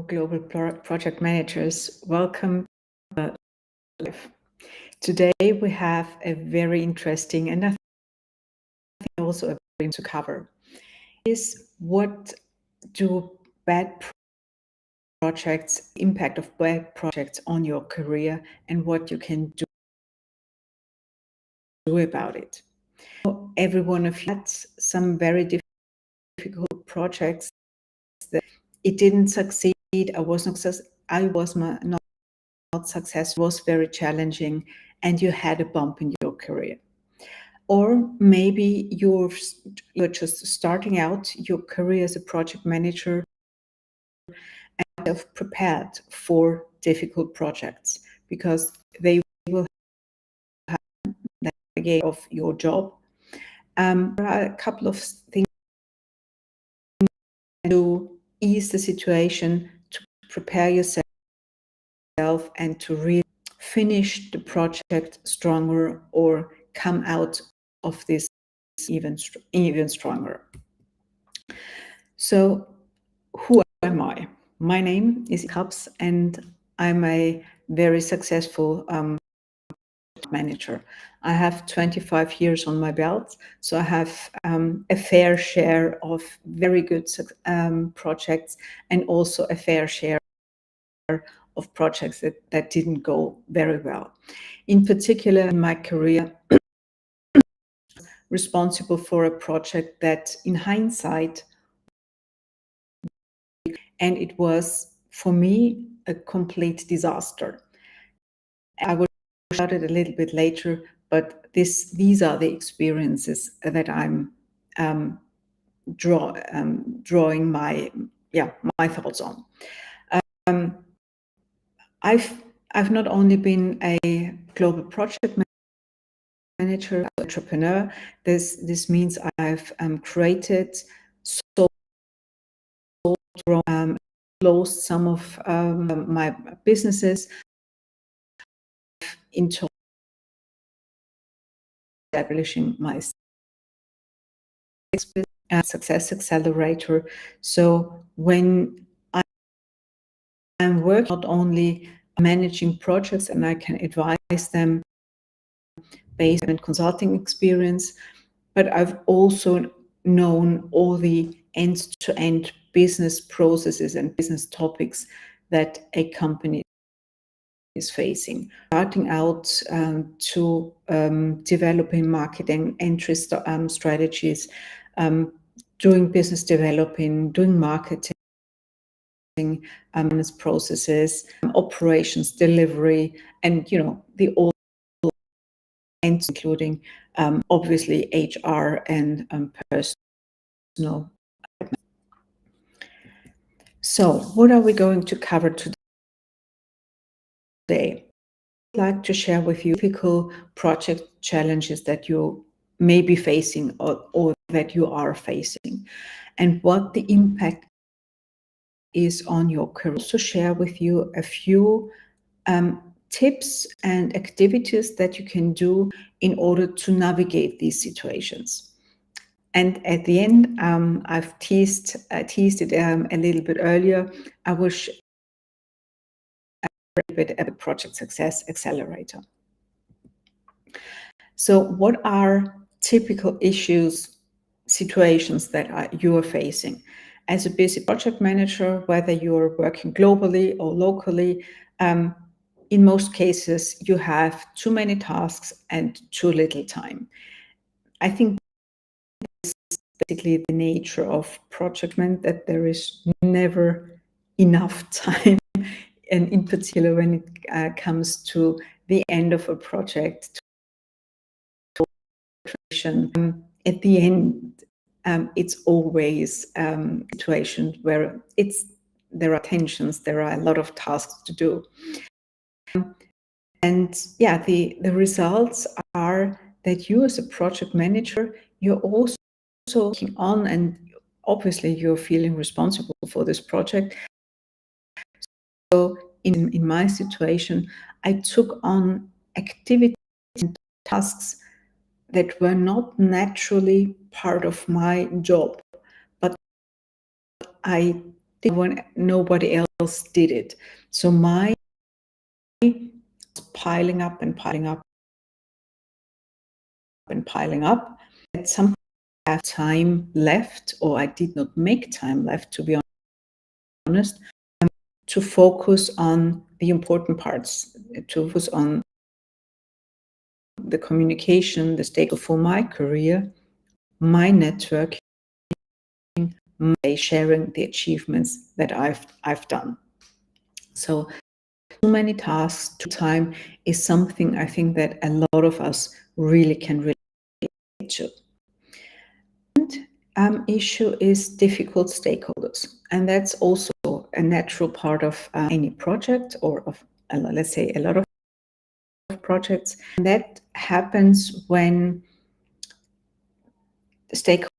Global Project Managers. Welcome to Live. Today we have a very interesting and I think also a very to cover is what do bad projects, impact of bad projects on your career and what you can do about it. Every one of you had some very difficult projects that it didn't succeed. I was not successful, was very challenging, and you had a bump in your career. Or maybe you're just starting out your career as a project manager and have prepared for difficult projects because they will have the navigate of your job. There are a couple of things to ease the situation, to prepare yourself and to really finish the project stronger or come out of this even stronger. So who am I? My name is Kaps and I'm a very successful manager. I have 25 years on my belt, so I have a fair share of very good projects and also a fair share of projects that didn't go very well. In particular, in my career, responsible for a project that in hindsight, and it was for me a complete disaster. I will show it a little bit later, but these are the experiences that I'm drawing my thoughts on. I've not only been a global project manager, entrepreneur. This means I've created, sold, closed some of my businesses into establishing my success accelerator. So when I'm working, not only managing projects and I can advise them based on consulting experience, but I've also known all the end-to-end business processes and business topics that a company is facing, starting out to developing marketing entry strategies, doing business developing, doing marketing, business processes, operations, delivery, and the all ends, including obviously HR and personal. So, what are we going to cover today? I'd like to share with you typical project challenges that you may be facing or that you are facing, and what the impact is on your career. Also share with you a few tips and activities that you can do in order to navigate these situations. And at the end, I've teased it a little bit earlier. I will share a little bit about Project Success Accelerator. So what are typical issues, situations that you are facing? As a busy project manager, whether you're working globally or locally, in most cases, you have too many tasks and too little time. I think basically the nature of project management, that there is never enough time, and in particular when it comes to the end of a project, at the end it's always a situation where there are tensions, there are a lot of tasks to do, and the results are that you as a project manager, you're also working on, and obviously you're feeling responsible for this project. So in my situation, I took on activities and tasks that were not naturally part of my job, but I didn't want nobody else else did it. So my piling up and piling up and piling up. At some point I have time left, or I did not make time left, to be honest, to focus on the important parts, to focus on the communication, the stake for my career, my network, my sharing the achievements that I've done. So too many tasks, too time is something I think that a lot of us really can relate to. And issue is difficult stakeholders, and that's also a natural part of any project, or of let's say a lot of projects. And that happens when the stakeholders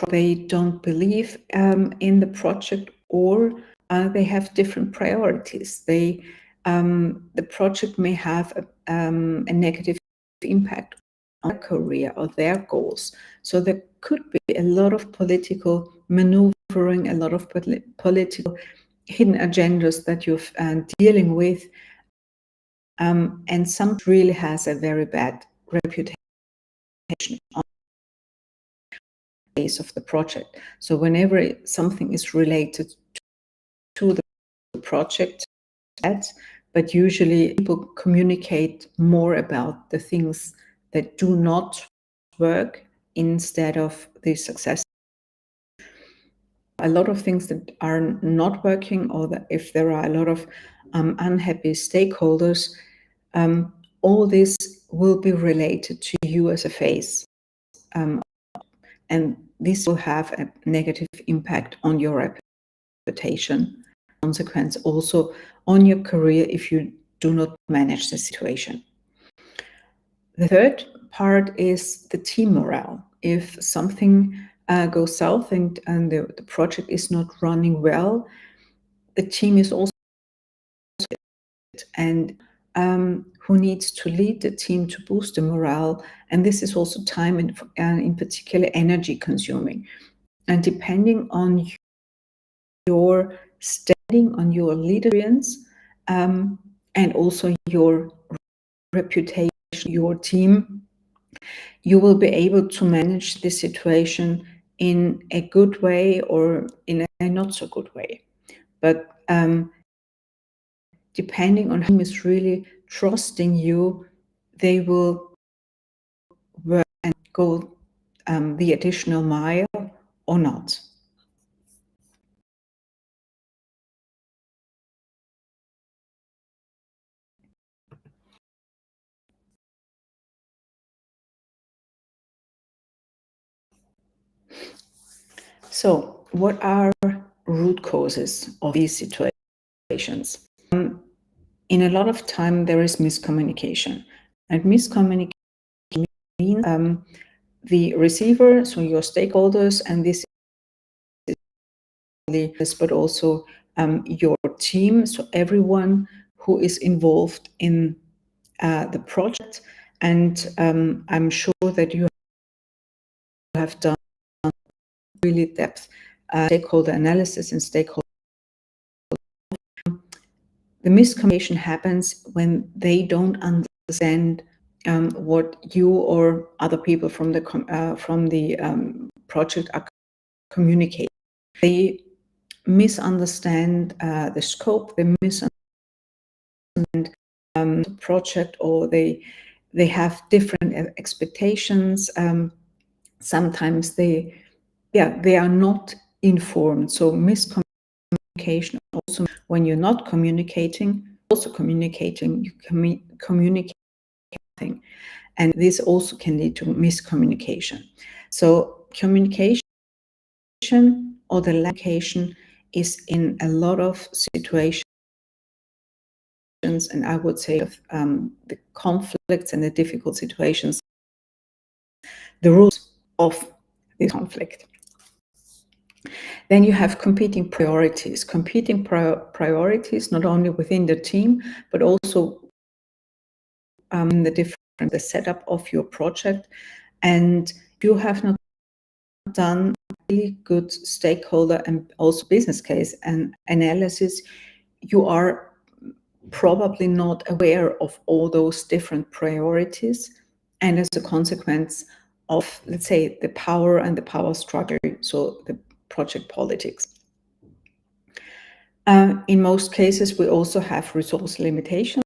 they don't believe in the project, or they have different priorities. The project may have a negative impact on their career or their goals. So there could be a lot of political maneuvering, a lot of political hidden agendas that you're dealing with, and some really has a very bad reputation on the base of the project. So whenever something is related to the project, but usually people communicate more about the things that do not work instead of the success. A lot of things that are not working, or that if there are a lot of unhappy stakeholders, all this will be related to you as a face, and this will have a negative impact on your reputation, consequence also on your career if you do not manage the situation. The third part is the team morale. If something goes south and the project is not running well, the team is also, and who needs to lead the team to boost the morale, and this is also time and in particular energy consuming. And depending on your standing, on your leadership, and also your reputation, your team, you will be able to manage the situation in a good way or in a not so good way. But depending on who is really trusting you, they will work and go the additional mile or not. So what are root causes of these situations? In a lot of time, there is miscommunication. And miscommunication means the receiver, so your stakeholders, and this is, but also your team, so everyone who is involved in the project. And I'm sure that you have done really depth stakeholder analysis and stakeholder. The miscommunication happens when they don't understand what you or other people from the project are communicating. They misunderstand the scope, they misunderstand the project, or they have different expectations. Sometimes they are not informed. So miscommunication also, when you're not communicating, you can communicate, and this also can lead to miscommunication. So communication, or the communication, is in a lot of situations, and I would say of the conflicts and the difficult situations, the roots of this conflict. Then you have competing priorities. Priorities not only within the team, but also the setup of your project. And you have not done really good stakeholder and also business case and analysis, you are probably not aware of all those different priorities, and as a consequence of, let's say, the power and the power struggle, so the project politics. In most cases, we also have resource limitations.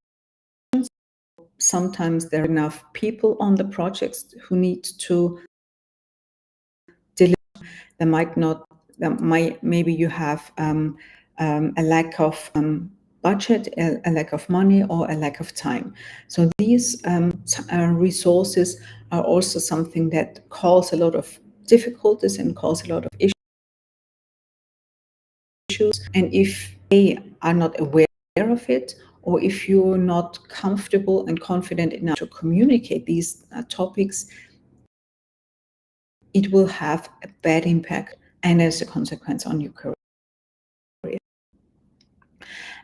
Sometimes there are enough people on the projects who need to deliver. Maybe you have a lack of budget, a lack of money, or a lack of time. So these resources are also something that cause a lot of difficulties and cause a lot of issues. And if they are not aware of it, or if you're not comfortable and confident enough to communicate these topics, it will have a bad impact and as a consequence on your career.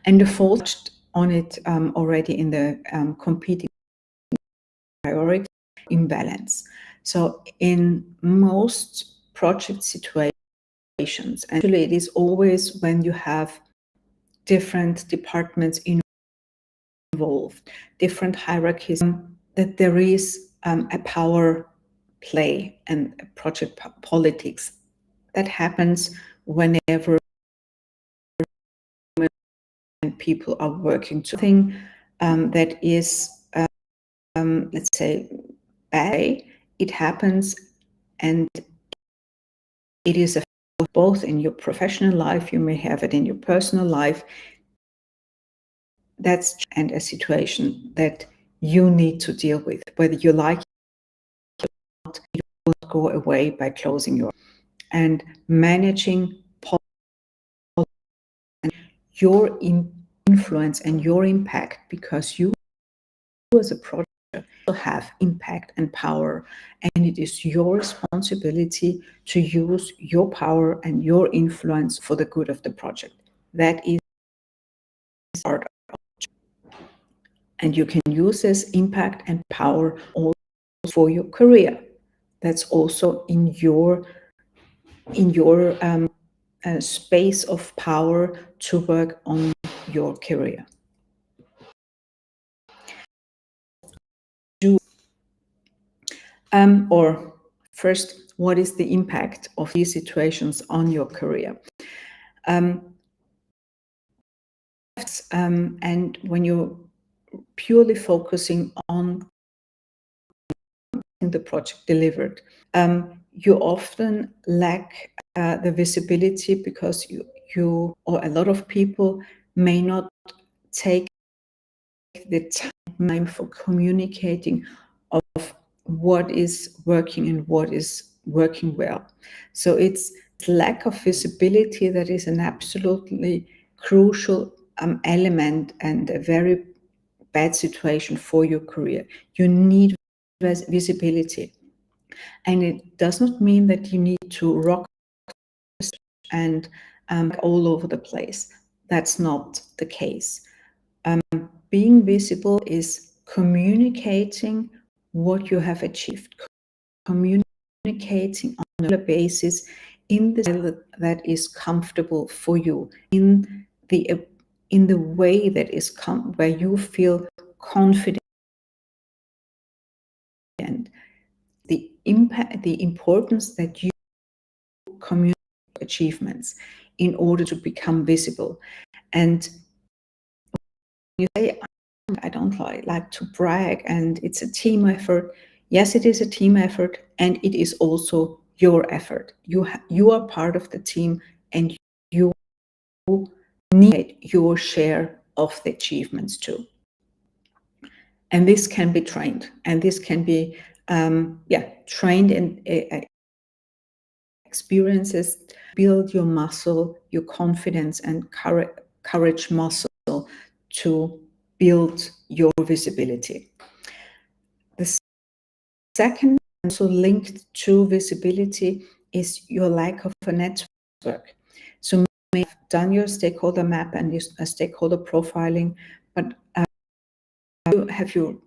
And the fourth on it already in the competing priority imbalance. So in most project situations, and actually it is always when you have different departments involved, different hierarchies, that there is a power play and project politics that happens whenever people are working to something that is, let's say, bad. It happens, and it is both in your professional life, you may have it in your personal life. That's and a situation that you need to deal with, whether you like it or not. You will go away by closing your and managing your influence and your impact, because you as a project will have impact and power, and it is your responsibility to use your power and your influence for the good of the project. That is part of it. And you can use this impact and power also for your career. That's also in your space of power to work on your career. Or first, what is the impact of these situations on your career? And when you're purely focusing on the project delivered, you often lack the visibility, because you or a lot of people may not take the time for communicating of what is working and what is working well. So it's lack of visibility that is an absolutely crucial element and a very bad situation for your career. You need visibility, and it does not mean that you need to rock and all over the place. That's not the case. Being visible is communicating what you have achieved, communicating on a basis in the style that is comfortable for you, in the way that is where you feel confident. The impact, the importance that you communicate achievements in order to become visible. And you say, I don't like to brag, and it's a team effort. Yes, it is a team effort, and it is also your effort. You are part of the team, and you need your share of the achievements too. And this can be trained, and this can be trained in experiences. Build your muscle, your confidence and courage muscle to build your visibility. The second, also linked to visibility, is your lack of a network. So you may have done your stakeholder map and your stakeholder profiling, but have you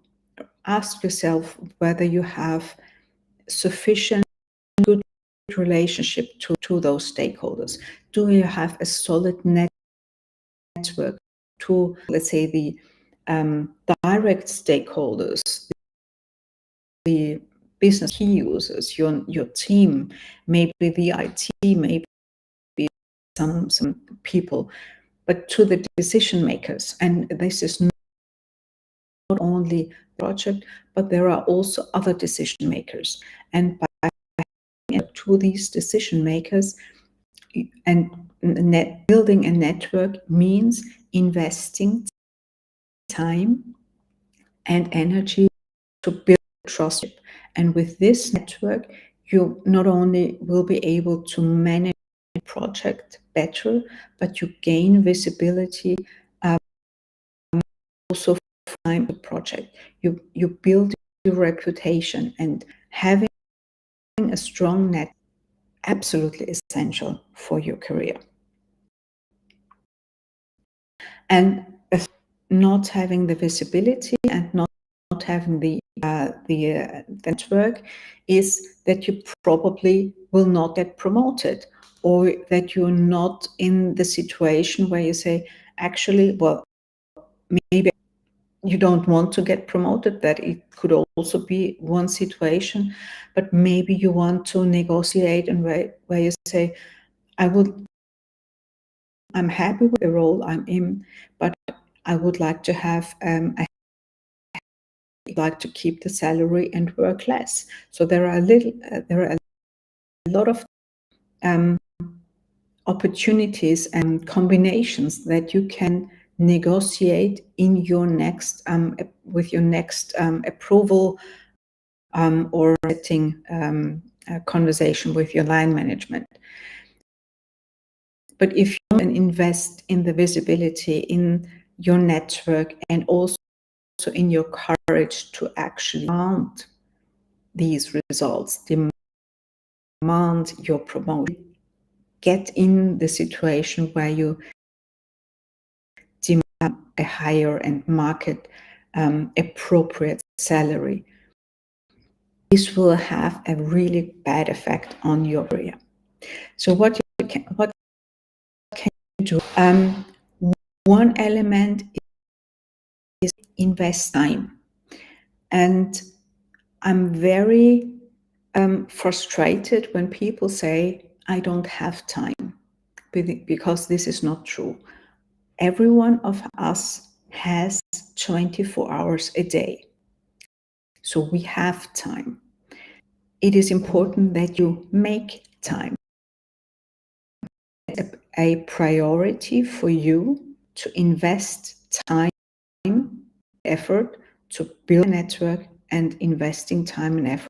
asked yourself whether you have sufficient good relationship to those stakeholders? Do you have a solid network to, let's say, the direct stakeholders, the business key users, your team, maybe the IT, maybe some people, but to the decision makers? And this is not only the project, but there are also other decision makers. And by to these decision makers, and building a network means investing time and energy to build trust. And with this network, you not only will be able to manage the project better, but you gain visibility also for the project. You build your reputation, and having a strong net absolutely essential for your career. And not having the visibility and not having the network is that you probably will not get promoted, or that you're not in the situation where you say, actually, well, maybe you don't want to get promoted. That it could also be one situation, but maybe you want to negotiate, and where you say, I'm happy with the role I'm in, but I would like to have like to keep the salary and work less. So there are a lot of opportunities and combinations that you can negotiate in your next with your next approval or setting conversation with your line management. But if you can invest in the visibility, in your network, and also in your courage to actually demand these results, demand your promotion, get in the situation where you demand a higher and market appropriate salary, this will have a really bad effect on your career. So what can you do? One element is invest time. And I'm very frustrated when people say, I don't have time, because this is not true. Every one of us has 24 hours a day. So we have time. It is important that you make time a priority for you to invest time, effort to build a network, and investing time and effort.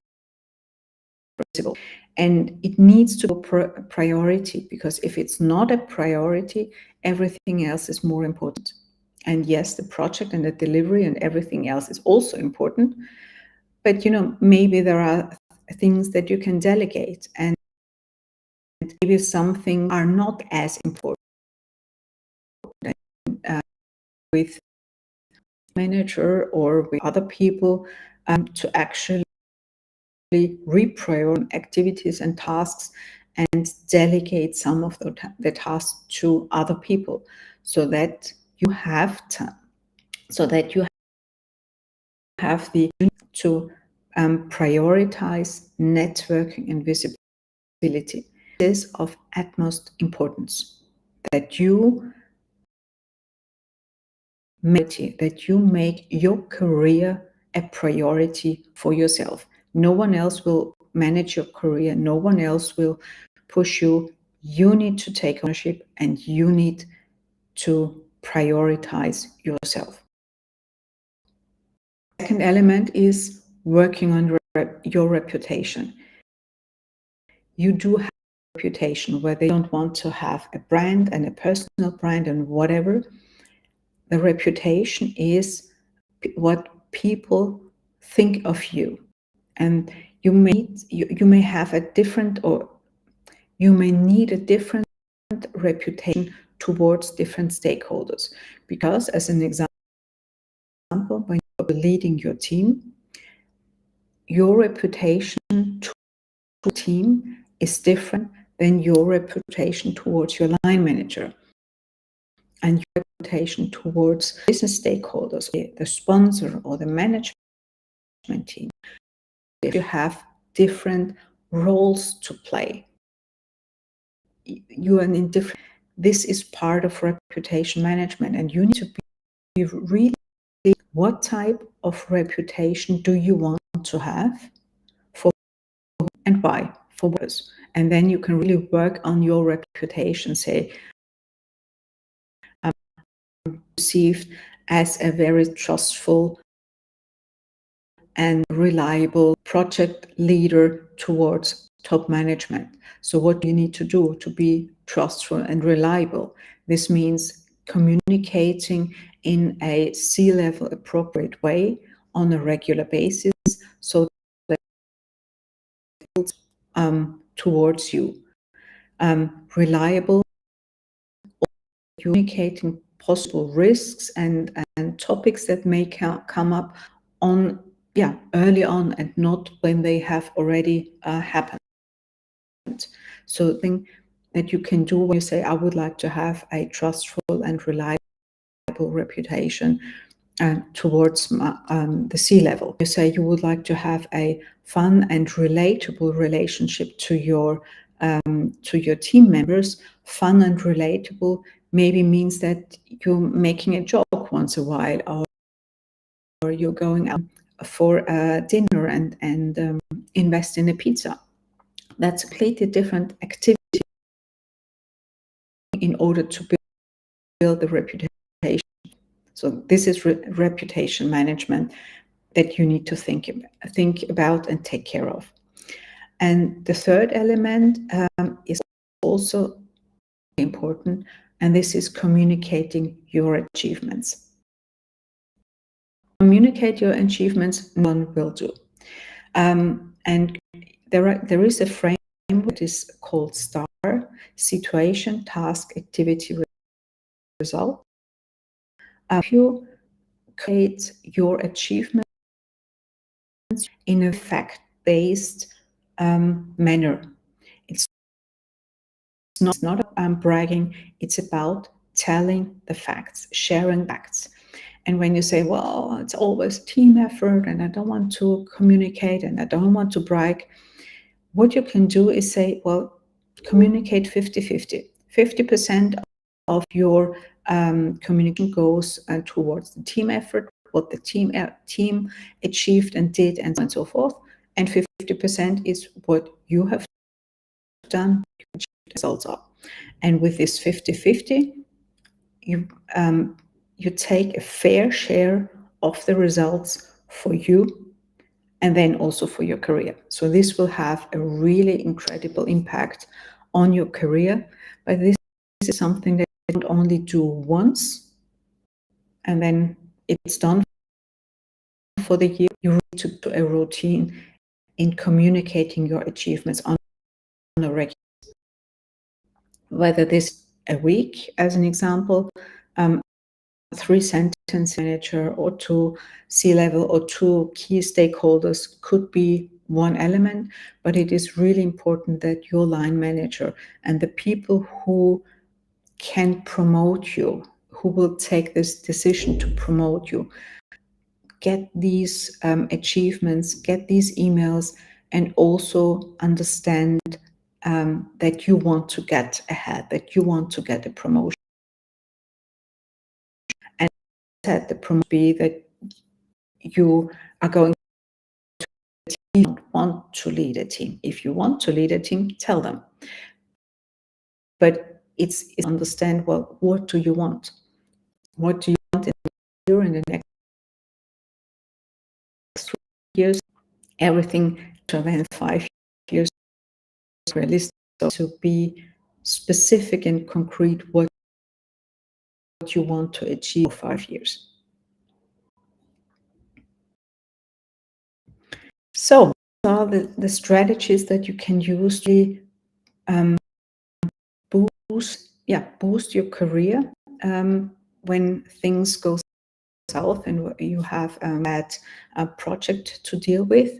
And it needs to be a priority, because if it's not a priority, everything else is more important. And yes, the project and the delivery and everything else is also important, but maybe there are things that you can delegate, and maybe some things are not as important with manager or with other people to actually reprioritize activities and tasks and delegate some of the tasks to other people, so that you have time, so that you have the to prioritize networking and visibility. It is of utmost importance that you make your career a priority for yourself. No one else will manage your career. No one else will push you. You need to take ownership, and you need to prioritize yourself. Second element is working on your reputation. You do have a reputation where they don't want to have a brand and a personal brand and whatever. The reputation is what people think of you, and you may have a different, or you may need a different reputation towards different stakeholders. Because, as an example, when you're leading your team, your reputation to the team is different than your reputation towards your line manager and your reputation towards business stakeholders, the sponsor or the management team. If you have different roles to play, you are in different. This is part of reputation management, and you need to be really what type of reputation do you want to have for and why for what, and then you can really work on your reputation. Say, perceived as a very trustful and reliable project leader towards top management. So what do you need to do to be trustful and reliable? This means communicating in a C-level appropriate way on a regular basis, so that towards you. Reliable, communicating possible risks and topics that may come up on early on and not when they have already happened. So the thing that you can do when you say, I would like to have a trustful and reliable reputation towards the C-level. You say you would like to have a fun and relatable relationship to your team members. Fun and relatable maybe means that you're making a joke once a while, or you're going out for a dinner and invest in a pizza. That's a completely different activity in order to build the reputation. So this is reputation management that you need to think about and take care of. And the third element is also important, and this is communicating your achievements. Communicate your achievements, no one will do. And there is a framework that is called STAR: situation, task, activity, result. If you create your achievements in a fact-based manner, it's not bragging, it's about telling the facts, sharing facts. And when you say, well, it's always team effort and I don't want to communicate and I don't want to brag, what you can do is say, well, communicate 50-50. 50% of your communication goes towards the team effort, what the team achieved and did, and so on and so forth. And 50% is what you have done, results are. And with this 50-50, you take a fair share of the results for you and then also for your career. So this will have a really incredible impact on your career. But this is something that you don't only do once and then it's done for the year. You need to do a routine in communicating your achievements on a regular basis. Whether this a week, as an example, 3-sentence manager or 2 C-level or 2 key stakeholders could be one element, but it is really important that your line manager and the people who can promote you, who will take this decision to promote you, get these achievements, get these emails, and also understand that you want to get ahead, that you want to get a promotion. And that the promotion be that you are going to you don't want to lead a team. If you want to lead a team, tell them. But it's understand, well, what do you want? What do you want in the next 3 years? Everything to then 5 years, realistic, to be specific and concrete what you want to achieve for 5 years. So are the strategies that you can use to boost your career when things go south and you have a project to deal with.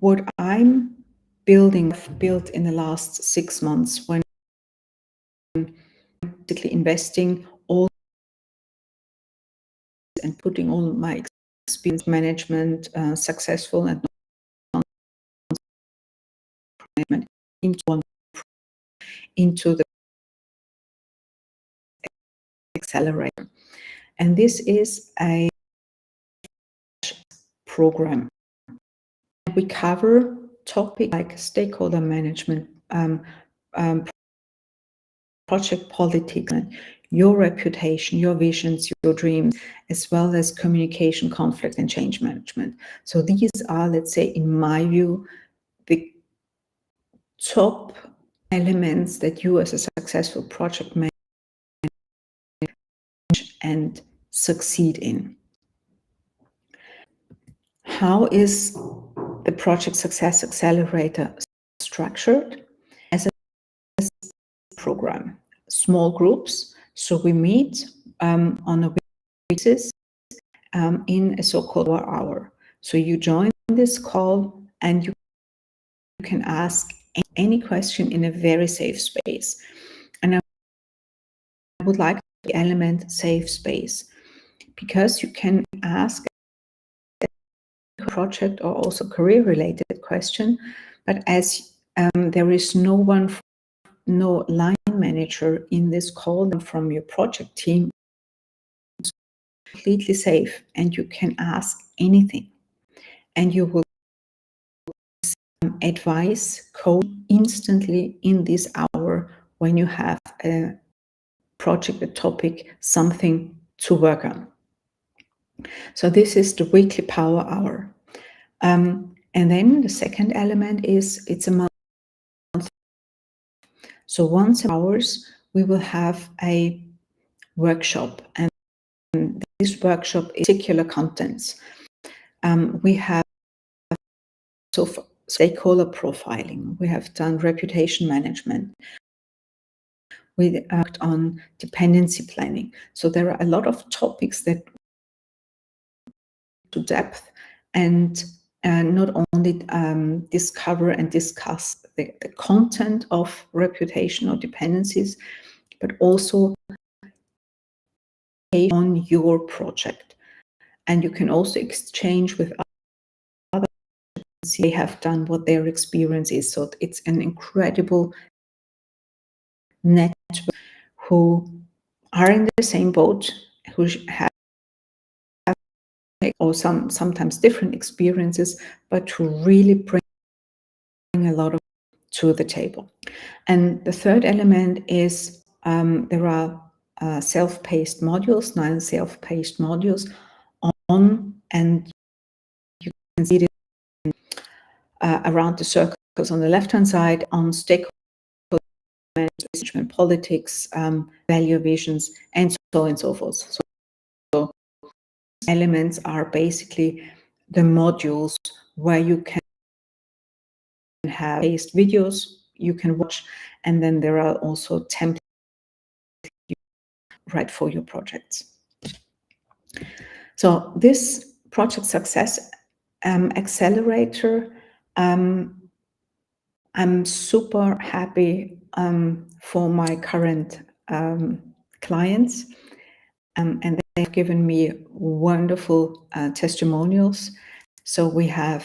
What I'm built in the last 6 months, when basically investing all and putting all my experience management, successful and management into the accelerator. And this is a program. We cover topics like stakeholder management, project politics, your reputation, your visions, your dreams, as well as communication, conflict, and change management. So these are, let's say, in my view, the top elements that you as a successful project manager and succeed in. How is the Project Success Accelerator structured? As a program, small groups. So we meet on a basis in a so-called hour. So you join this call and you can ask any question in a very safe space. And I would like the element safe space, because you can ask a project or also career-related question, but as there is no line manager in this call from your project team, it's completely safe and you can ask anything, and you will advise code instantly in this hour when you have a project, a topic, something to work on. So this is the weekly power hour. And then the second element is it's a month. So once hours, we will have a workshop, and this workshop is particular contents. We have so stakeholder profiling, we have done reputation management, we worked on dependency planning. So there are a lot of topics that to depth and not only discover and discuss the content of reputation or dependencies, but also on your project. And you can also exchange with others, they have done, what their experience is. So it's an incredible network who are in the same boat, who have or sometimes different experiences, but to really bring a lot of to the table. And the third element is there are self-paced modules, 9 self-paced modules on, and you can see it around the circles on the left-hand side on stakeholder management, politics, value visions, and so on and so forth. So elements are basically the modules where you can have based videos you can watch, and then there are also templates you write for your projects. So this Project Success Accelerator, I'm super happy for my current clients, and they've given me wonderful testimonials. So we have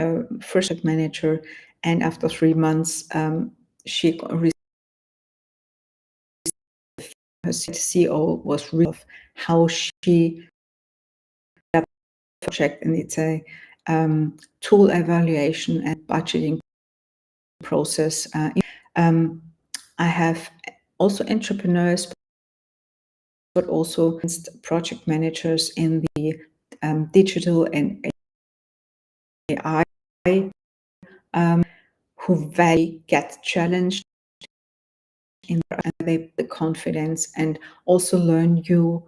a first manager, and after 3 months, she received, her CEO was really of how she project, and it's a tool evaluation and budgeting process. I have also entrepreneurs, but also project managers in the digital and AI who value get challenged in the confidence and also learn new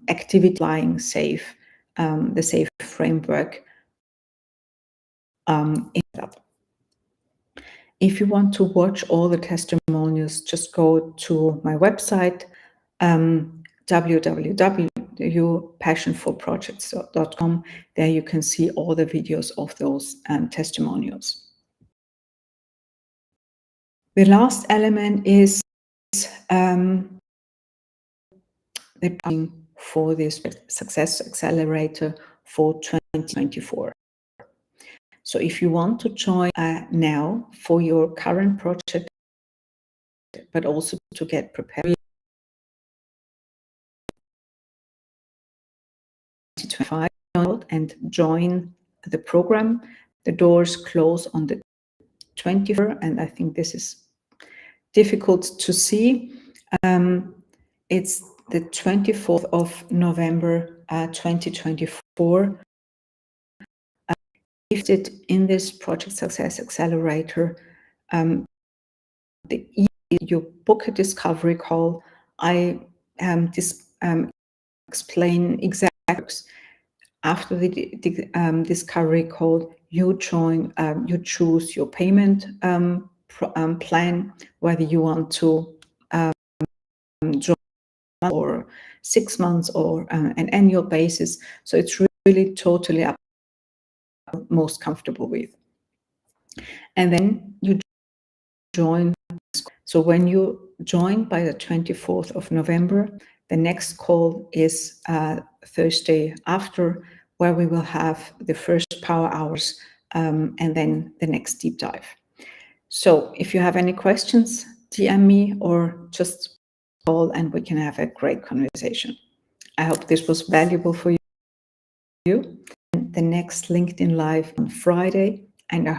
activity lying safe, the safe framework in that. If you want to watch all the testimonials, just go to my website, www.eva your passionforprojects.com. There you can see all the videos of those testimonials. The last element is the planning for this Success Accelerator for 2024. So if you want to join now for your current project, but also to get prepared and join the program, the doors close on the 24th, and I think this is difficult to see. It's the 24th of November 2024. Gifted in this Project Success Accelerator, you book a discovery call. I explain exactly. After the discovery call, you join, you choose your payment plan, whether you want to join for 6 months or an annual basis. So it's really totally up to most comfortable with. And then you join. So when you join by the 24th of November, the next call is Thursday after, where we will have the first power hours and then the next deep dive. So if you have any questions, DM me or just call and we can have a great conversation. I hope this was valuable for you. The next LinkedIn Live on Friday, and I